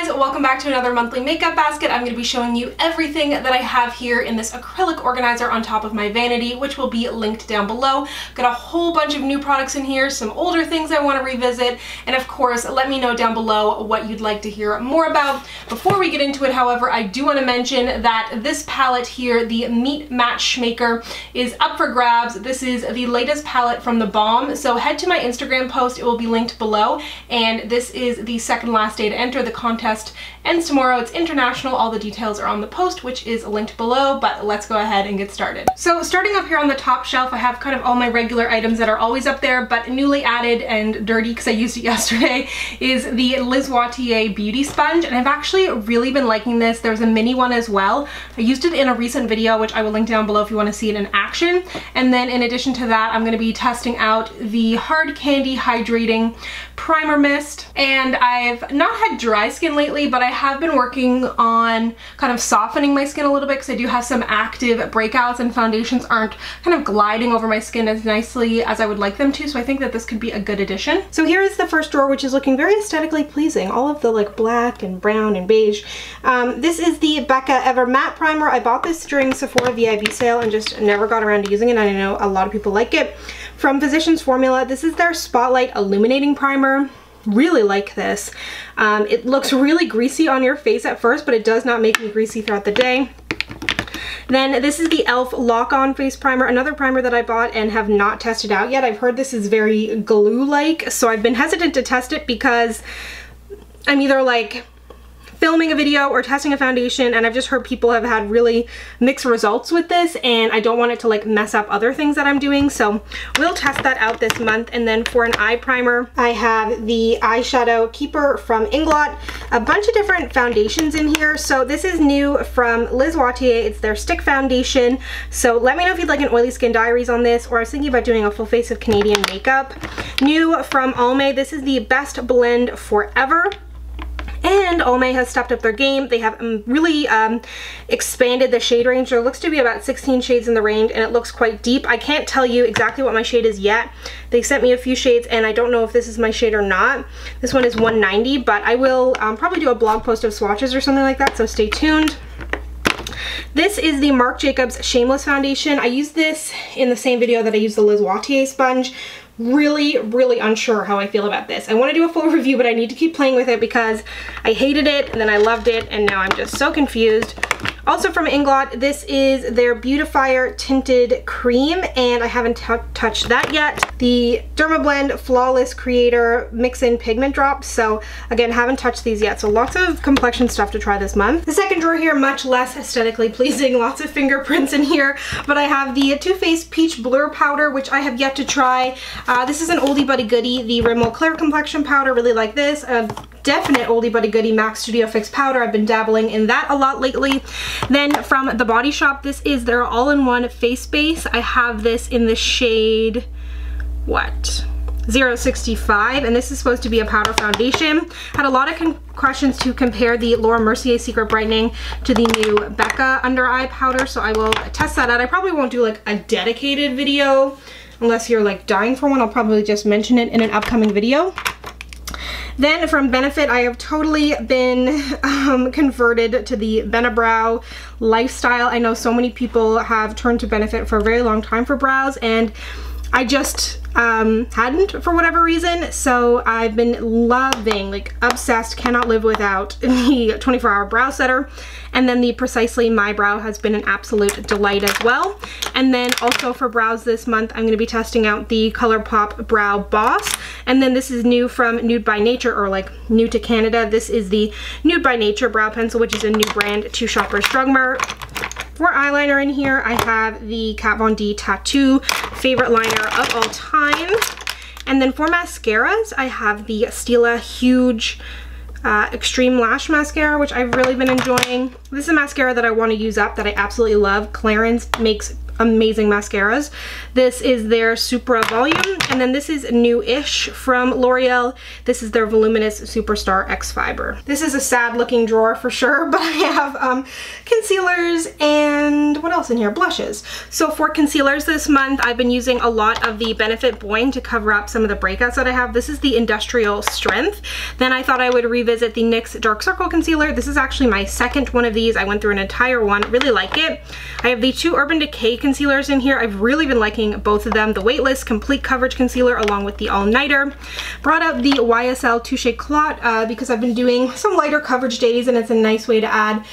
guys, welcome back to another monthly makeup basket. I'm going to be showing you everything that I have here in this acrylic organizer on top of my vanity, which will be linked down below. Got a whole bunch of new products in here, some older things I want to revisit, and of course let me know down below what you'd like to hear more about. Before we get into it, however, I do want to mention that this palette here, the Meet Matchmaker, is up for grabs. This is the latest palette from the Balm, so head to my Instagram post, it will be linked below, and this is the second last day to enter. The contest ends tomorrow. It's international. All the details are on the post, which is linked below, but let's go ahead and get started. So starting up here on the top shelf, I have kind of all my regular items that are always up there, but newly added and dirty because I used it yesterday is the Liz Wattier Beauty Sponge, and I've actually really been liking this. There's a mini one as well. I used it in a recent video, which I will link down below if you want to see it in action. And then in addition to that, I'm going to be testing out the Hard Candy Hydrating Primer Mist, and I've not had dry skin lately, but I have been working on kind of softening my skin a little bit because I do have some active breakouts and foundations aren't kind of gliding over my skin as nicely as I would like them to, so I think that this could be a good addition. So here is the first drawer, which is looking very aesthetically pleasing. All of the like black and brown and beige. This is the Becca Ever Matte Primer. I bought this during Sephora VIB sale and just never got around to using it, and I know a lot of people like it. From Physicians Formula, this is their Spotlight Illuminating Primer. Really like this. It looks really greasy on your face at first, but it does not make me greasy throughout the day. Then this is the e.l.f. Lock-On Face Primer, another primer that I bought and have not tested out yet. I've heard this is very glue-like, so I've been hesitant to test it because I'm either like filming a video or testing a foundation, and I've just heard people have had really mixed results with this, and I don't want it to like mess up other things that I'm doing, so we'll test that out this month. And then for an eye primer, I have the Eyeshadow Keeper from Inglot, a bunch of different foundations in here. So this is new from Liz Wattier. It's their stick foundation, so let me know if you'd like an oily skin diaries on this, or I was thinking about doing a full face of Canadian makeup. New from Aucoin, this is the Best Blend Forever. And Aucoin has stepped up their game. They have really expanded the shade range. There looks to be about 16 shades in the range, and it looks quite deep. I can't tell you exactly what my shade is yet. They sent me a few shades, and I don't know if this is my shade or not. This one is 190, but I will probably do a blog post of swatches or something like that, so stay tuned. This is the Marc Jacobs Shameless Foundation. I used this in the same video that I used the Liz Wattier sponge. Really unsure how I feel about this. I want to do a full review, but I need to keep playing with it because I hated it and then I loved it, and now I'm just so confused. Also from Inglot, this is their Beautifier Tinted Cream, and I haven't touched that yet. The Dermablend Flawless Creator Mix-In Pigment Drops. So again, haven't touched these yet, so lots of complexion stuff to try this month. The second drawer here, much less aesthetically pleasing, lots of fingerprints in here, but I have the Too Faced Peach Blur Powder, which I have yet to try. This is an oldie buddy goodie, the Rimmel Clear Complexion Powder. Really like this. Definite oldie buddy goodie, MAC Studio Fix Powder. I've been dabbling in that a lot lately. Then from The Body Shop, this is their all-in-one face base. I have this in the shade, what? 065, and this is supposed to be a powder foundation. Had a lot of questions to compare the Laura Mercier Secret Brightening to the new Becca Under Eye Powder, so I will test that out. I probably won't do like a dedicated video unless you're like dying for one. I'll probably just mention it in an upcoming video. Then from Benefit, I have totally been converted to the Benabrow lifestyle. I know so many people have turned to Benefit for a very long time for brows, and I just hadn't for whatever reason, so I've been loving, like obsessed, cannot live without the 24-hour brow setter. And then the Precisely My Brow has been an absolute delight as well. And then also for brows this month, I'm going to be testing out the ColourPop Brow Boss. And then this is new from Nude by Nature, or like new to Canada. This is the Nude by Nature Brow Pencil, which is a new brand to Shoppers Drug Mart. For eyeliner in here, I have the Kat Von D Tattoo favorite liner of all time. And then for mascaras, I have the Stila Huge Extreme Lash Mascara, which I've really been enjoying. This is a mascara that I want to use up, that I absolutely love. Clarins makes amazing mascaras. This is their Supra Volume, and then this is New-ish from L'Oreal. This is their Voluminous Superstar X Fiber. This is a sad looking drawer for sure, but I have concealers and what else in here? Blushes. So for concealers this month, I've been using a lot of the Benefit Boing to cover up some of the breakouts that I have. This is the Industrial Strength. Then I thought I would revisit the NYX Dark Circle Concealer. This is actually my second one of these. I went through an entire one, really like it. I have the two Urban Decay concealers in here. I've really been liking both of them. The Weightless Complete Coverage Concealer along with the All Nighter. Brought up the YSL Touche Clot because I've been doing some lighter coverage days, and it's a nice way to add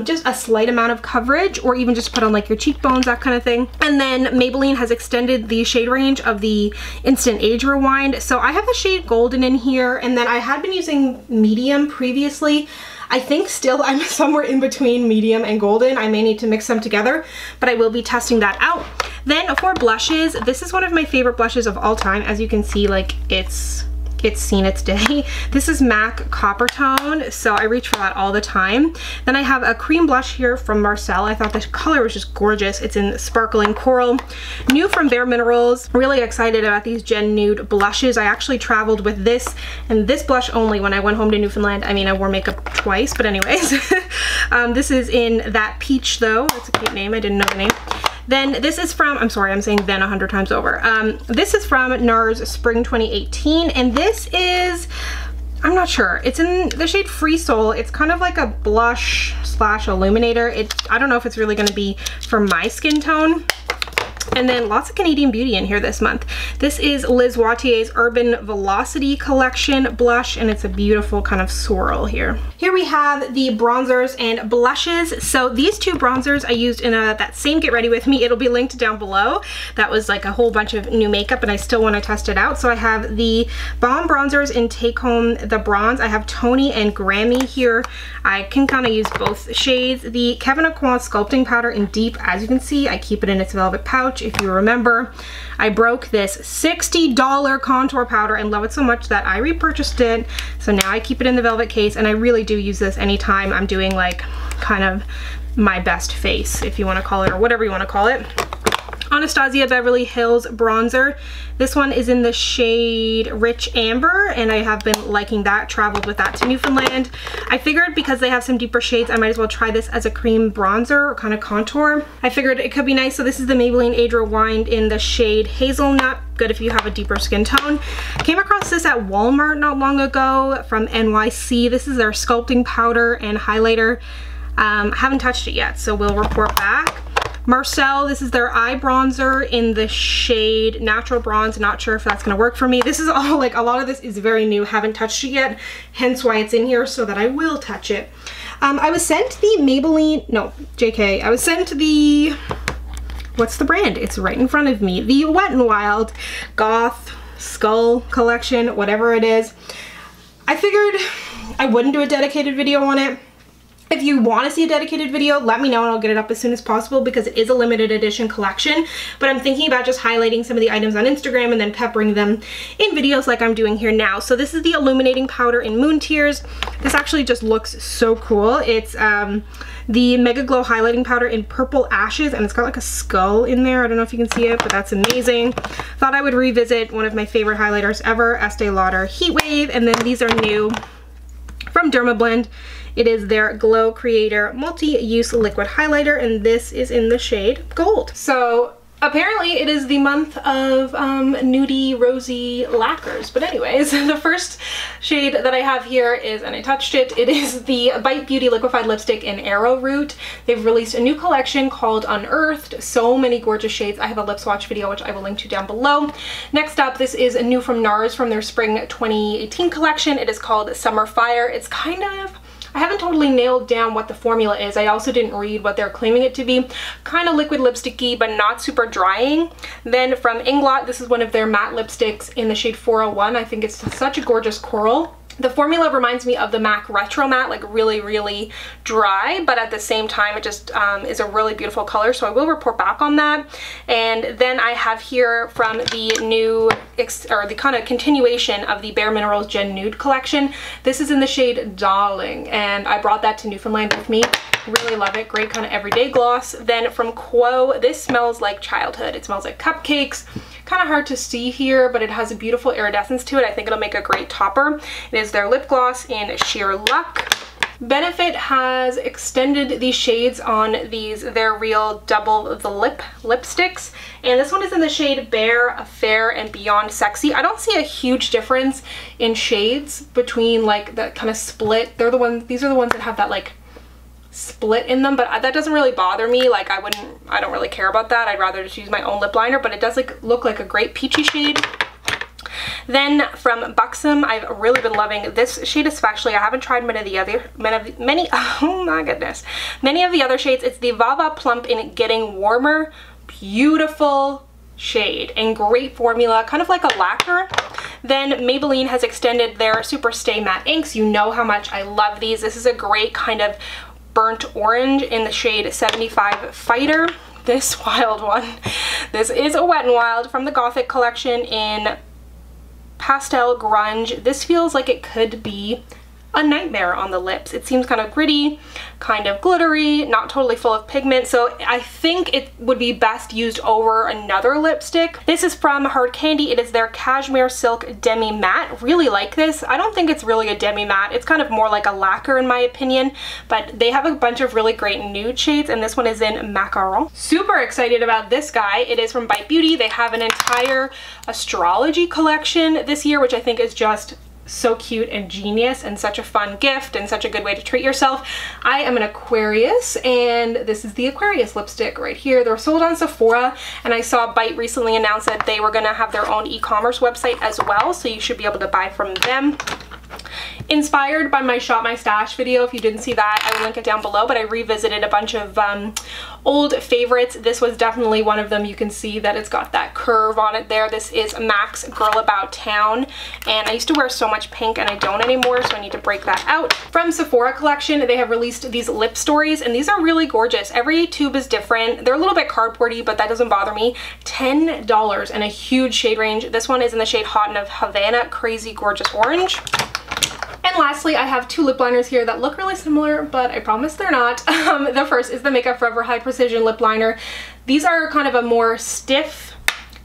just a slight amount of coverage, or even just put on like your cheekbones, that kind of thing. And then Maybelline has extended the shade range of the Instant Age Rewind. So I have the shade Golden in here, and then I had been using medium previously. I think still I'm somewhere in between medium and golden. I may need to mix them together, but I will be testing that out. Then for blushes, this is one of my favorite blushes of all time. As you can see, like it's seen its day. This is MAC Copper Tone, so I reach for that all the time. Then I have a cream blush here from Marcelle. I thought the color was just gorgeous. It's in Sparkling Coral. New from Bare Minerals. Really excited about these Gen Nude blushes. I actually traveled with this and this blush only when I went home to Newfoundland. I mean, I wore makeup twice, but anyways. This is in That Peach though. That's a cute name. I didn't know the name. Then this is from, I'm sorry, I'm saying then 100 times over. This is from NARS Spring 2018, and this is, I'm not sure, it's in the shade Free Soul. It's kind of like a blush slash illuminator. I don't know if it's really going to be for my skin tone. And then lots of Canadian beauty in here this month. This is Liz Wattier's Urban Velocity Collection blush, and it's a beautiful kind of swirl here. Here we have the bronzers and blushes. So these two bronzers I used in that same Get Ready With Me. It'll be linked down below. That was like a whole bunch of new makeup, and I still want to test it out. So I have the Balm bronzers in Take Home the Bronze. I have Toni and Grahm-e here. I can kind of use both shades. The Kevyn Sculpting powder in Deep. As you can see, I keep it in its velvet pouch. If you remember, I broke this $60 contour powder and love it so much that I repurchased it. So now I keep it in the velvet case, and I really do use this anytime I'm doing like kind of my best face, if you want to call it, or whatever you want to call it. Anastasia Beverly Hills bronzer. This one is in the shade Rich Amber, and I have been liking that. Traveled with that to Newfoundland. I figured because they have some deeper shades, I might as well try this as a cream bronzer or kind of contour. I figured it could be nice. So this is the Maybelline Age Rewind in the shade Hazelnut. Good if you have a deeper skin tone. Came across this at Walmart not long ago from NYC. This is their sculpting powder and highlighter. Haven't touched it yet, so we'll report back. Marcelle, this is their eye bronzer in the shade Natural Bronze. Not sure if that's gonna work for me. This is all like, a lot of this is very new, haven't touched it yet, hence why it's in here, so that I will touch it. I was sent the Maybelline, no, JK, I was sent the, what's the brand? It's right in front of me. The Wet n Wild Goth Skull collection, whatever it is. I figured I wouldn't do a dedicated video on it. If you want to see a dedicated video, let me know and I'll get it up as soon as possible, because it is a limited edition collection. But I'm thinking about just highlighting some of the items on Instagram and then peppering them in videos like I'm doing here now. So this is the Illuminating powder in Moon Tears. This actually just looks so cool. It's the Megaglo highlighting powder in Purple Ashes, and it's got like a skull in there. I don't know if you can see it, but that's amazing. Thought I would revisit one of my favorite highlighters ever, Estee Lauder Heat Wave. And then these are new from Dermablend. It is their Glow Creator Multi-Use Liquid Highlighter, and this is in the shade Gold. So apparently it is the month of nudie, rosy lacquers. But anyways, the first shade that I have here is, and I touched it, it is the Bite Beauty Liquified Lipstick in Arrowroot. They've released a new collection called Unearthed. So many gorgeous shades. I have a lip swatch video, which I will link to down below. Next up, this is new from NARS from their Spring 2018 collection. It is called Summer Fire. It's kind of, I haven't totally nailed down what the formula is. I also didn't read what they're claiming it to be. Kind of liquid lipsticky, but not super drying. Then from Inglot, this is one of their matte lipsticks in the shade 401. I think it's such a gorgeous coral. The formula reminds me of the MAC Retro Matte, like really, really dry, but at the same time, it just is a really beautiful color, so I will report back on that. And then I have here from the new, or the kind of continuation of the Bare Minerals Gen Nude collection. This is in the shade Dahling, and I brought that to Newfoundland with me. Really love it. Great kind of everyday gloss. Then from Quo, this smells like childhood. It smells like cupcakes. Kind of hard to see here, but it has a beautiful iridescence to it. I think it'll make a great topper. It is their lip gloss in Sheer Luck. Benefit has extended these shades on these They're Real Double the Lip lipsticks, and this one is in the shade Bare, Fair, and Beyond Sexy. I don't see a huge difference in shades between like that kind of split. They're the ones, these are the ones that have that like split in them, but that doesn't really bother me. Like I don't really care about that. I'd rather just use my own lip liner, but it does like look like a great peachy shade. Then from Buxom, I've really been loving this shade especially. I haven't tried many of the other shades. It's the Vava Plump in Getting Warmer. Beautiful shade and great formula, kind of like a lacquer. Then Maybelline has extended their Super Stay Matte inks. You know how much I love these. This is a great kind of burnt orange in the shade 75 Fighter. This wild one. This is a Wet n Wild from the Gothic collection in Pastel Grunge. This feels like it could be a nightmare on the lips. It seems kind of gritty, kind of glittery, not totally full of pigment, so I think it would be best used over another lipstick. This is from Hard Candy. It is their Cashmere Silk Demi Matte. Really like this. I don't think it's really a demi matte. It's kind of more like a lacquer in my opinion, but they have a bunch of really great nude shades, and this one is in Macaron. Super excited about this guy. It is from Bite Beauty. They have an entire astrology collection this year, which I think is just so cute and genius and such a fun gift and such a good way to treat yourself. I am an Aquarius, and this is the Aquarius lipstick right here. They're sold on Sephora, and I saw Bite recently announce that they were going to have their own e-commerce website as well, so you should be able to buy from them. Inspired by my Shop My Stash video. If you didn't see that, I will link it down below, but I revisited a bunch of old favorites. This was definitely one of them. You can see that it's got that curve on it there. This is MAC's Girl About Town, and I used to wear so much pink and I don't anymore, so I need to break that out. From Sephora collection, they have released these lip stories, and these are really gorgeous. Every tube is different. They're a little bit cardboardy, but that doesn't bother me. $10 and a huge shade range. This one is in the shade Hot and of Havana Crazy Gorgeous Orange. And lastly, I have two lip liners here that look really similar, but I promise they're not. The first is the Makeup Forever High Precision Lip Liner. These are kind of a more stiff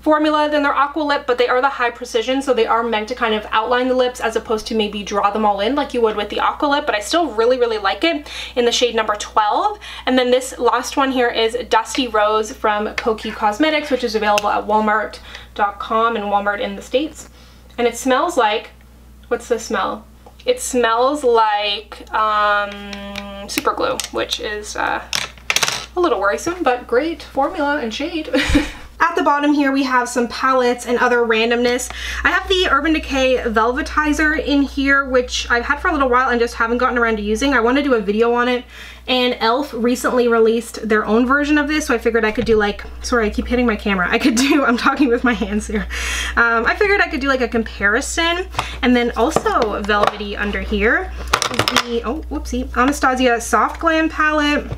formula than their Aqua Lip, but they are the high precision, so they are meant to kind of outline the lips as opposed to maybe draw them all in like you would with the Aqua Lip, but I still really, really like it in the shade number 12. And then this last one here is Dusty Rose from Kokie Cosmetics, which is available at Walmart.com and Walmart in the States. And it smells like, what's the smell? It smells like super glue, which is a little worrisome, but great formula and shade. At the bottom here, we have some palettes and other randomness. I have the Urban Decay Velvetizer in here, which I've had for a little while and just haven't gotten around to using. I want to do a video on it, and e.l.f. recently released their own version of this, so I figured I could do like, sorry, I keep hitting my camera. I'm talking with my hands here. I figured I could do like a comparison, and then also velvety under here is the, oh, whoopsie, Anastasia Soft Glam palette,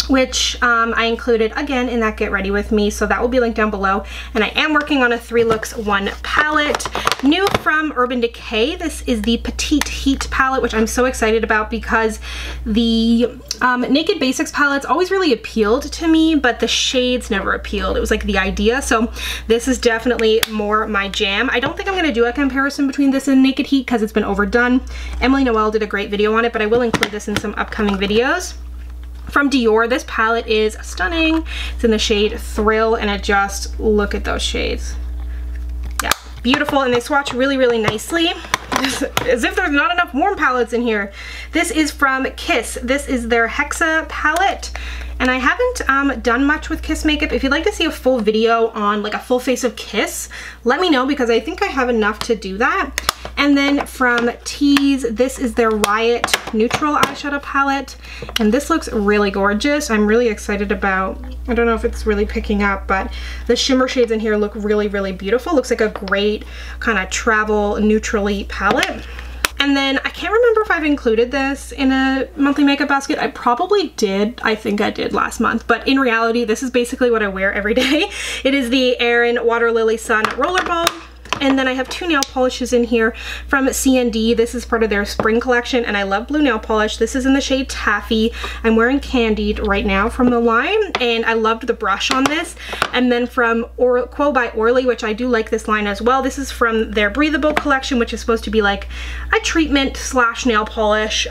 which I included again in that Get Ready With Me, so that will be linked down below. And I am working on a 3 Looks 1 palette. New from Urban Decay, this is the Petite Heat palette, which I'm so excited about because the Naked Basics palettes always really appealed to me, but the shades never appealed. It was like the idea, so this is definitely more my jam. I don't think I'm going to do a comparison between this and Naked Heat because it's been overdone. Emily Noel did a great video on it, but I will include this in some upcoming videos. From Dior, this palette is stunning. It's in the shade Thrill, and it just, look at those shades. Yeah, beautiful, and they swatch really, really nicely. As if there's not enough warm palettes in here. This is from Kiss. This is their Hexa palette. And I haven't done much with Kiss makeup. If you'd like to see a full video on like a full face of Kiss, let me know because I think I have enough to do that. And then from Tease, this is their Riot Neutral eyeshadow palette. And this looks really gorgeous. I'm really excited about, I don't know if it's really picking up, but the shimmer shades in here look really, really beautiful. Looks like a great kind of travel neutrally palette. And then I can't remember if I've included this in a monthly makeup basket. I probably did. I think I did last month, but in reality, this is basically what I wear every day. It is the Erin Water Lily Sun Roller Balm. And then I have 2 nail polishes in here from C&D. This is part of their spring collection, and I love blue nail polish. This is in the shade Taffy. I'm wearing Candied right now from the line, and I loved the brush on this. And then from Quo by Orly, which I do like this line as well. This is from their Breathable collection, which is supposed to be like a treatment slash nail polish.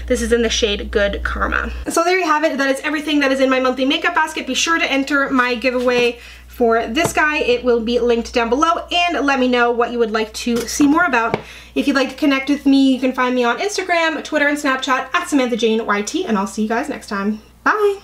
This is in the shade Good Karma. So there you have it. That is everything that is in my monthly makeup basket. Be sure to enter my giveaway for this guy. It will be linked down below, and let me know what you would like to see more about. If you'd like to connect with me, you can find me on Instagram, Twitter, and Snapchat at SamanthaJaneYT, and I'll see you guys next time. Bye!